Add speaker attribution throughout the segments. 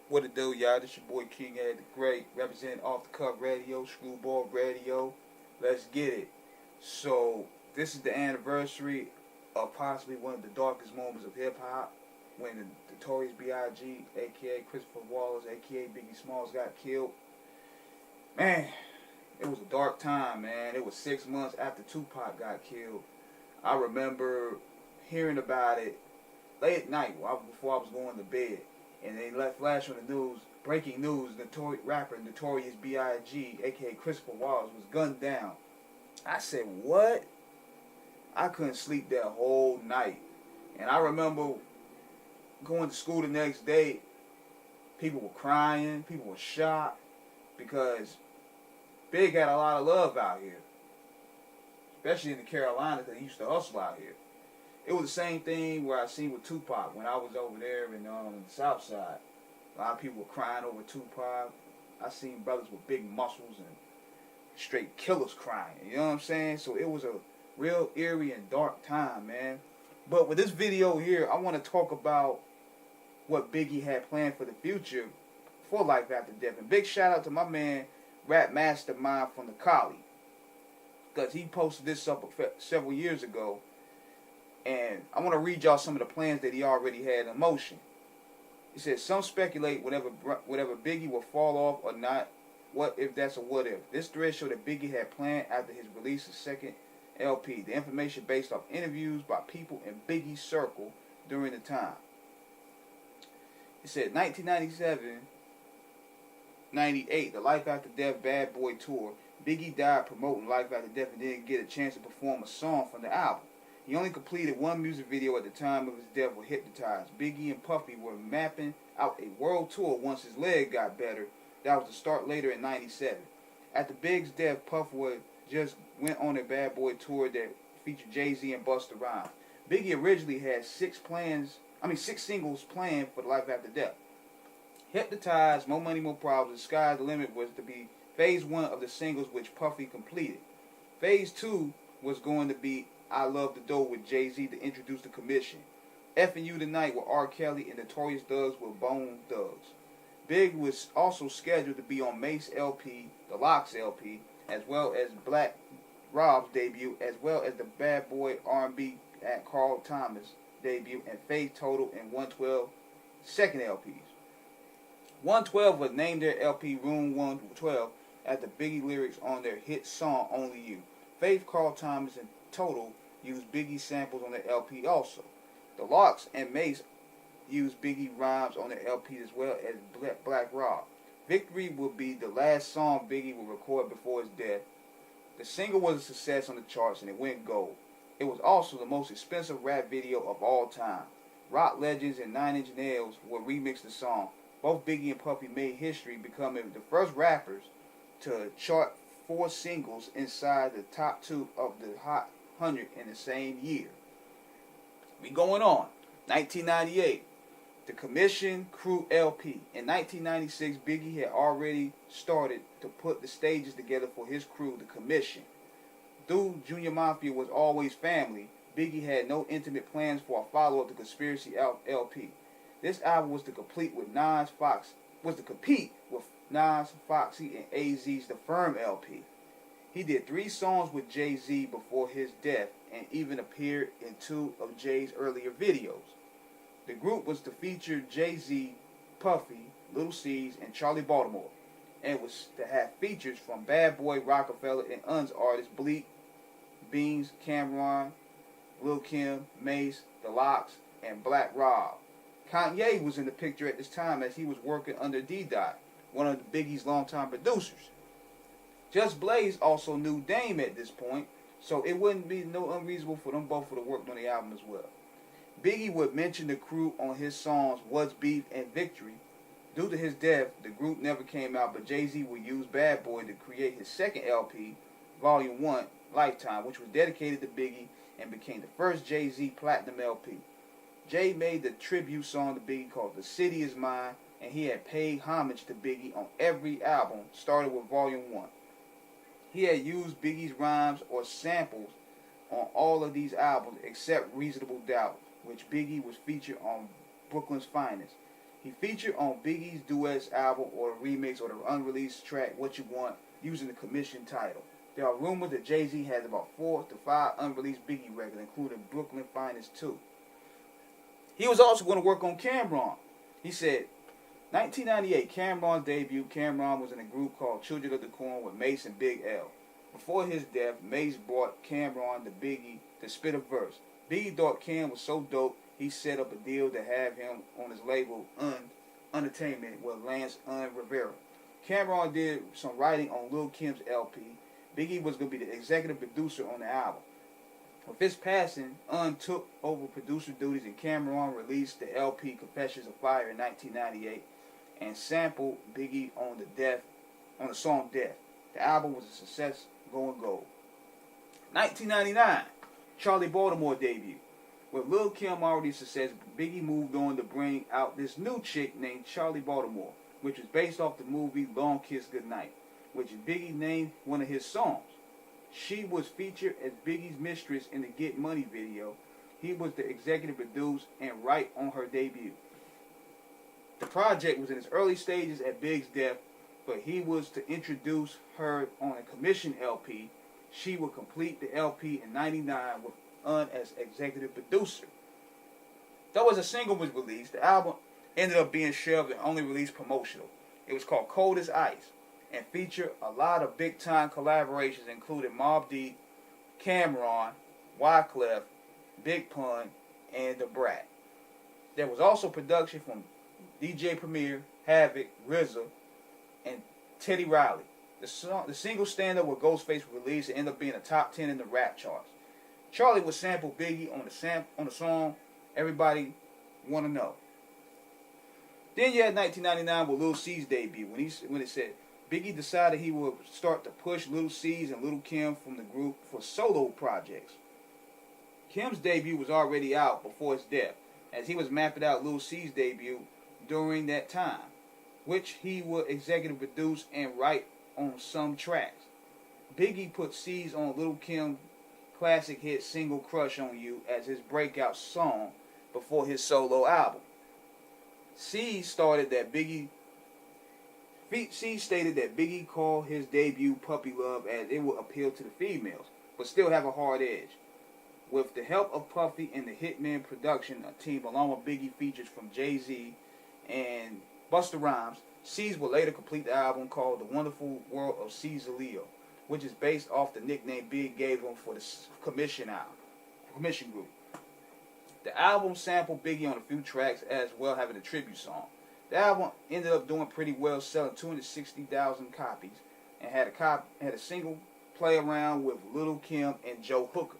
Speaker 1: What it do, y'all? This your boy King Ed the Great, representing Off the Cuff Radio, Screwball Radio. Let's get it. So, this is the anniversary of possibly one of the darkest moments of hip hop when the Notorious B.I.G., aka Christopher Wallace, aka Biggie Smalls, got killed. Man, it was a dark time, man. It was 6 months after Tupac got killed. I remember hearing about it late at night before I was going to bed. And they let flash on the news, breaking news, rapper Notorious B.I.G., aka Christopher Wallace, was gunned down. I said, what? I couldn't sleep that whole night. And I remember going to school the next day, people were crying, people were shocked, because Big had a lot of love out here, especially in the Carolinas. They used to hustle out here. It was the same thing where I seen with Tupac when I was over there in the South Side. A lot of people were crying over Tupac. I seen brothers with big muscles and straight killers crying. You know what I'm saying? So it was a real eerie and dark time, man. But with this video here, I want to talk about what Biggie had planned for the future for life after death. And big shout out to my man, Rap Mastermind from the Collie, because he posted this up several years ago. And I want to read y'all some of the plans that he already had in motion. He says, some speculate whether Biggie will fall off or not. What if that's a what if. This thread showed that Biggie had planned after his release of second LP. The information based off interviews by people in Biggie's circle during the time. He said 1997, 98, the Life After Death Bad Boy Tour. Biggie died promoting Life After Death and didn't get a chance to perform a song from the album. He only completed one music video at the time of his death with Hypnotized. Biggie and Puffy were mapping out a world tour once his leg got better. That was to start later in 97. After Big's death, Puff just went on a Bad Boy tour that featured Jay-Z and Busta Rhymes. Biggie originally had six singles planned for the Life After Death. Hypnotized, More Money, More Problems, and Sky's the Limit was to be phase 1 of the singles, which Puffy completed. Phase 2 was going to be I Love the Dough with Jay-Z to introduce the Commission. F and You Tonight with R. Kelly and Notorious Thugs with Bone Thugs. Big was also scheduled to be on Mase LP, the Locks LP, as well as Black Rob's debut, as well as the Bad Boy R&B at Carl Thomas debut, and Faith Total and 112 second LPs. 112 was named their LP Room 112 after Biggie lyrics on their hit song Only You. Faith, Carl Thomas, and Total used Biggie samples on the LP also. The Locks and Mase used Biggie rhymes on the LP as well as Black Rob. Victory would be the last song Biggie would record before his death. The single was a success on the charts and it went gold. It was also the most expensive rap video of all time. Rock legends and 9 Inch Nails would remix the song. Both Biggie and Puffy made history, becoming the first rappers to chart 4 singles inside the top 2 of the Hot 100 in the same year. We going on. 1998, the Commission Crew LP. In 1996, Biggie had already started to put the stages together for his crew, the Commission. Though Junior Mafia was always family, Biggie had no intimate plans for a follow-up to Conspiracy LP. This album was to compete with Nas, Foxy, and AZ's The Firm LP. He did 3 songs with Jay-Z before his death and even appeared in 2 of Jay's earlier videos. The group was to feature Jay-Z, Puffy, Little C's, and Charlie Baltimore, and was to have features from Bad Boy, Rockefeller, and Un's artists Bleak, Beans, Camron, Lil Kim, Mase, The Locks, and Black Rob. Kanye was in the picture at this time as he was working under D-Dot, one of Biggie's longtime producers. Just Blaze also knew Dame at this point, so it wouldn't be no unreasonable for them both to work on the album as well. Biggie would mention the crew on his songs What's Beef and Victory. Due to his death, the group never came out, but Jay-Z would use Bad Boy to create his second LP, Volume 1, Lifetime, which was dedicated to Biggie and became the first Jay-Z Platinum LP. Jay made the tribute song to Biggie called The City Is Mine, and he had paid homage to Biggie on every album, starting with Volume 1. He had used Biggie's rhymes or samples on all of these albums except Reasonable Doubt, which Biggie was featured on Brooklyn's Finest. He featured on Biggie's Duets album or the remix or the unreleased track What You Want using the commission title. There are rumors that Jay-Z has about 4 to 5 unreleased Biggie records, including Brooklyn Finest 2. He was also going to work on Camron. He said, 1998, Camron's debut. Camron was in a group called Children of the Corn with Mace and Big L. Before his death, Mace brought Camron to Biggie to spit a verse. Biggie thought Cam was so dope, he set up a deal to have him on his label, Unentertainment, with Lance Rivera. Camron did some writing on Lil' Kim's LP. Biggie was going to be the executive producer on the album. With his passing, took over producer duties, and Camron released the LP Confessions of Fire in 1998 and sampled Biggie on the song Death. The album was a success, going gold. 1999, Charlie Baltimore debut. With Lil' Kim already a success, Biggie moved on to bring out this new chick named Charlie Baltimore, which was based off the movie Long Kiss Goodnight, which Biggie named one of his songs. She was featured as Biggie's mistress in the Get Money video. He was the executive producer and write on her debut. The project was in its early stages at Biggies Death, but he was to introduce her on a commission LP. She would complete the LP in 99 with as executive producer. Though as a single was released, the album ended up being shelved and only released promotional. It was called Cold as Ice and featured a lot of big-time collaborations, including Mobb Deep, Camron, Wyclef, Big Pun, and Da Brat. There was also production from DJ Premier, Havoc, RZA, and Teddy Riley. The single Stand Up with Ghostface was released and ended up being a top 10 in the rap charts. Charlie would sample Biggie on the song Everybody Wanna Know. Then you had 1999 with Lil C's debut when it said Biggie decided he would start to push Lil C's and Lil Kim from the group for solo projects. Kim's debut was already out before his death, as he was mapping out Lil C's debut during that time, which he would executive produce and write on some tracks. Biggie put C's on Lil Kim classic hit single Crush on You as his breakout song before his solo album. C stated that Biggie called his debut Puppy Love as it would appeal to the females, but still have a hard edge. With the help of Puffy and the Hitman production team, along with Biggie features from Jay-Z and Busta Rhymes, C's would later complete the album called The Wonderful World of C's-a-Leo, which is based off the nickname Big gave him for the commission group. The album sampled Biggie on a few tracks as well, having a tribute song. The album ended up doing pretty well, selling 260,000 copies, and had a single play around with Lil' Kim and Joe Hooker.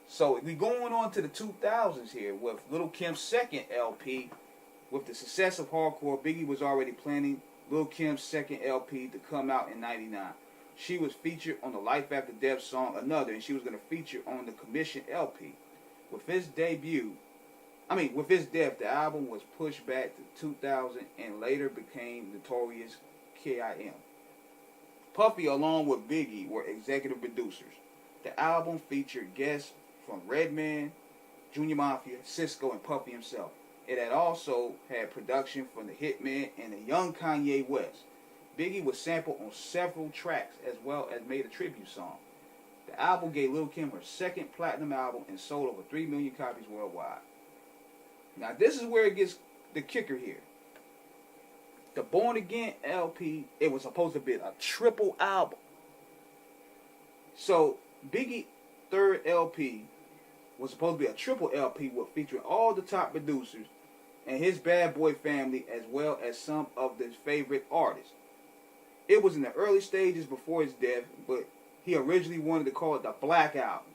Speaker 1: So we going on to the 2000s here with Lil' Kim's second LP. With the success of hardcore, Biggie was already planning Lil' Kim's second LP to come out in 99. She was featured on the Life After Death song Another, and she was going to feature on the commission LP. With his death, the album was pushed back to 2000 and later became Notorious K.I.M. Puffy, along with Biggie, were executive producers. The album featured guests from Redman, Junior Mafia, Cisco, and Puffy himself. It had also had production from the Hitman and the young Kanye West. Biggie was sampled on several tracks as well as made a tribute song. The album gave Lil' Kim her second platinum album and sold over 3 million copies worldwide. Now this is where it gets the kicker here. The Born Again LP, it was supposed to be a triple album. So Biggie's third LP was supposed to be a triple LP with featuring all the top producers and his Bad Boy family as well as some of his favorite artists. It was in the early stages before his death, but he originally wanted to call it the Black Album,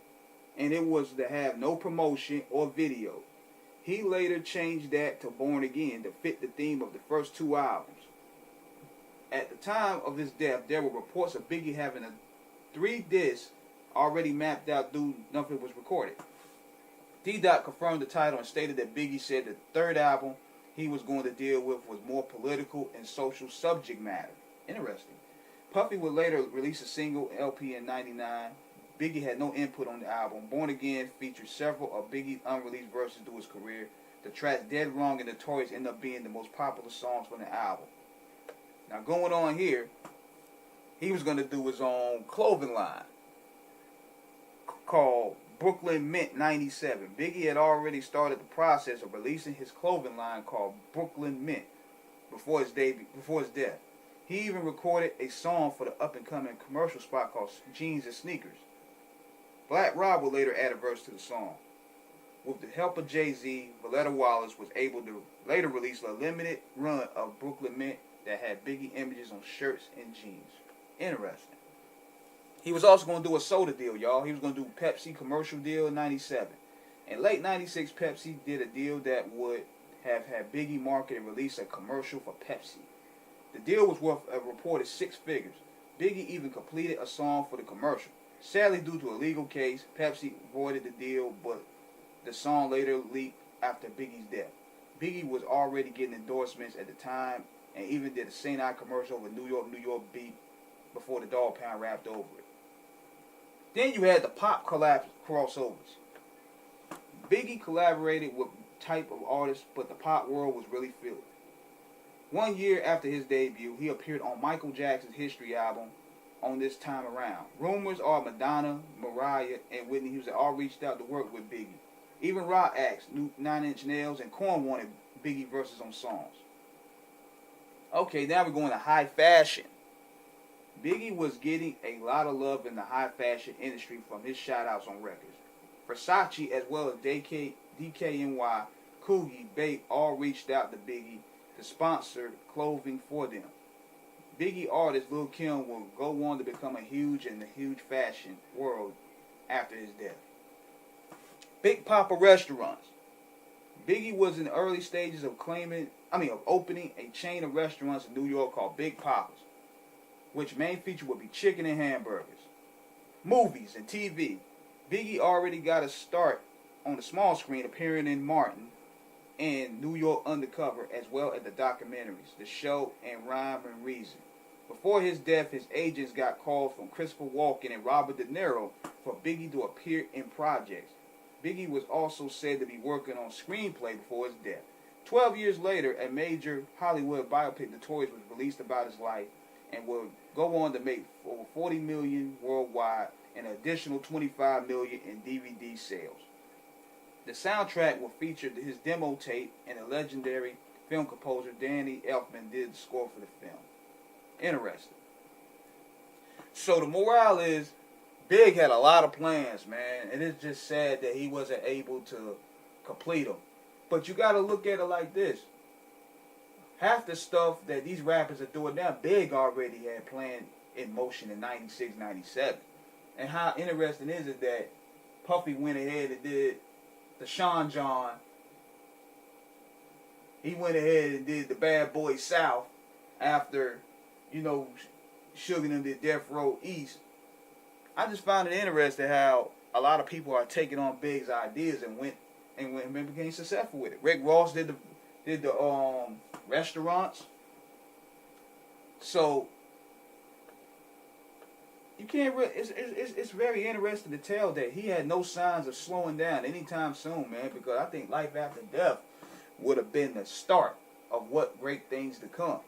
Speaker 1: and it was to have no promotion or video. He later changed that to Born Again to fit the theme of the first two albums. At the time of his death, there were reports of Biggie having a 3-disc already mapped out due nothing was recorded. D-Dot confirmed the title and stated that Biggie said the third album he was going to deal with was more political and social subject matter. Interesting. Puffy would later release a single LP in 99. Biggie had no input on the album. Born Again featured several of Biggie's unreleased verses through his career. The tracks Dead Wrong and Notorious end up being the most popular songs from the album. Now going on here, he was going to do his own clothing line called Brooklyn Mint 97. Biggie had already started the process of releasing his clothing line called Brooklyn Mint before his death. He even recorded a song for the up-and-coming commercial spot called Jeans and Sneakers. Black Rob would later add a verse to the song. With the help of Jay-Z, Valletta Wallace was able to later release a limited run of Brooklyn Mint that had Biggie images on shirts and jeans. Interesting. He was also going to do a soda deal, y'all. He was going to do a Pepsi commercial deal in 97. In late 96, Pepsi did a deal that would have had Biggie market and release a commercial for Pepsi. The deal was worth a reported 6 figures. Biggie even completed a song for the commercial. Sadly, due to a legal case, Pepsi avoided the deal, but the song later leaked after Biggie's death. Biggie was already getting endorsements at the time and even did a St. I commercial with New York beat before the Dog Pound rapped over it. Then you had the pop crossovers. Biggie collaborated with type of artists, but the pop world was really filled. 1 year after his debut, he appeared on Michael Jackson's History album on this time around. Rumors are Madonna, Mariah, and Whitney Houston all reached out to work with Biggie. Even Rock Acts, 9 Inch Nails, and Korn wanted Biggie verses on songs. Okay, now we're going to high fashion. Biggie was getting a lot of love in the high fashion industry from his shout-outs on records. Versace, as well as DKNY, Coogie, Bape all reached out to Biggie to sponsor clothing for them. Biggie artist Lil' Kim will go on to become a huge fashion world after his death. Big Papa restaurants. Biggie was in the early stages of opening a chain of restaurants in New York called Big Papa's, which main feature would be chicken and hamburgers. Movies and TV. Biggie already got a start on the small screen appearing in Martin and New York Undercover, as well as the documentaries, The Show, and Rhyme and Reason. Before his death, his agents got calls from Christopher Walken and Robert De Niro for Biggie to appear in projects. Biggie was also said to be working on screenplay before his death. 12 years later, a major Hollywood biopic, Notorious, was released about his life and will go on to make over $40 million worldwide and an additional $25 million in DVD sales. The soundtrack will feature his demo tape, and the legendary film composer Danny Elfman did the score for the film. Interesting. So the morale is, Big had a lot of plans, man, and it's just sad that he wasn't able to complete them. But you got to look at it like this. Half the stuff that these rappers are doing now, Big already had planned in motion in 96, 97. And how interesting is it that Puffy went ahead and did the Sean John. He went ahead and did the Bad Boy South after, Suge and them did Death Row East. I just found it interesting how a lot of people are taking on Big's ideas and went and became successful with it. Rick Ross did the restaurants. So you can't really. It's very interesting to tell that he had no signs of slowing down anytime soon, man. Because I think Life After Death would have been the start of what great things to come.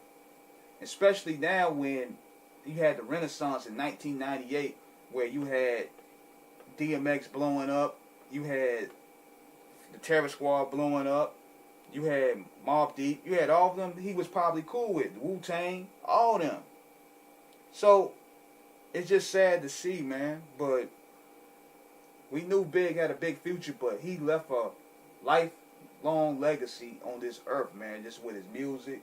Speaker 1: Especially now when you had the Renaissance in 1998, where you had DMX blowing up, you had the Terror Squad blowing up, you had Mobb Deep, you had all of them he was probably cool with, Wu-Tang, all of them. So it's just sad to see, man. But we knew Big had a big future, but he left a lifelong legacy on this earth, man, just with his music,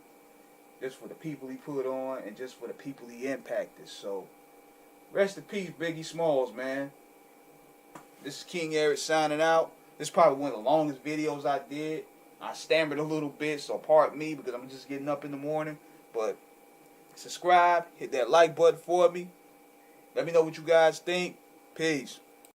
Speaker 1: just for the people he put on, and just for the people he impacted. So rest in peace, Biggie Smalls, man. This is King Eric signing out. This is probably one of the longest videos I did. I stammered a little bit, so pardon me because I'm just getting up in the morning. But subscribe, hit that like button for me. Let me know what you guys think. Peace.